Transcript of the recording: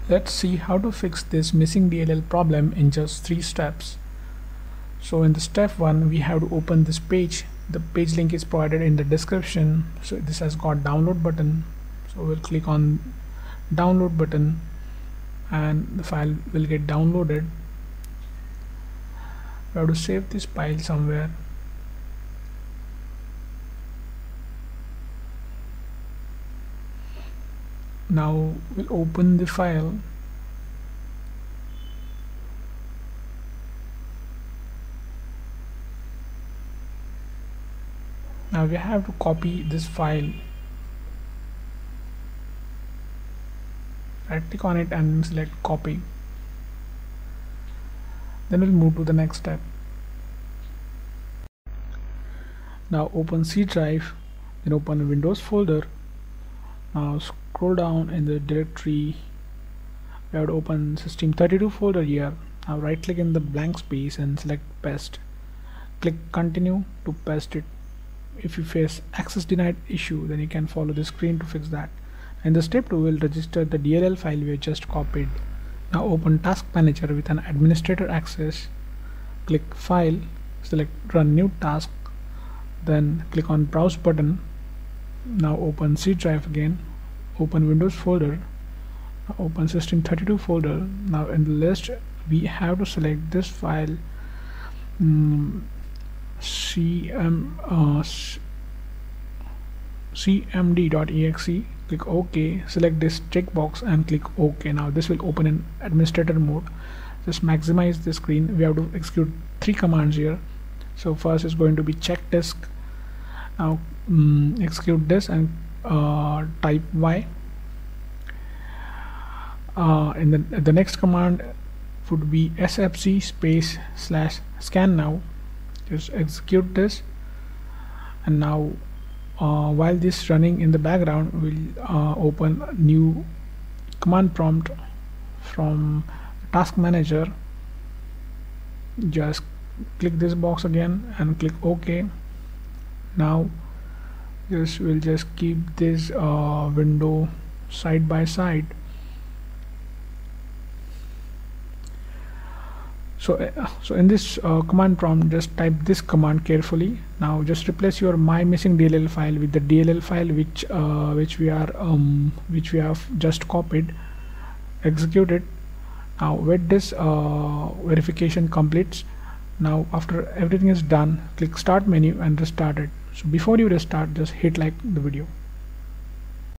Let's see how to fix this missing DLL problem in just 3 steps. So in the step 1, we have to open this page. The page link is provided in the description. So this has got download button. So we'll click on download button and the file will get downloaded. We have to save this file somewhere. Now we'll open the file. Now we have to copy this file. Right click on it and select copy. Then we'll move to the next step. Now open C drive, then open a Windows folder. Now scroll down in the directory. We have to open System32 folder here. Now right click in the blank space and select paste. Click continue to paste it. If you face access denied issue, then you can follow the screen to fix that. In the step 2, we'll register the DLL file we just copied. Now open task manager with an administrator access. Click file, select run new task, then click on browse button. Now open C drive again, open Windows folder, open System32 folder. Now in the list we have to select this file, cmd.exe. click OK, select this checkbox and click OK. Now this will open in administrator mode. Just maximize the screen. We have to execute 3 commands here. So first is going to be check disk. Now execute this and type Y. And the next command would be sfc space / scan now. Just execute this, and now while this running in the background, we'll open a new command prompt from task manager. Just click this box again and click OK. Now we'll just keep this window side by side. So in this command prompt, just type this command carefully. Now just replace your my missing DLL file with the DLL file which we have just copied. Execute it. Now wait this verification completes. Now after everything is done, click start menu and restart it. So before you restart, just hit like the video.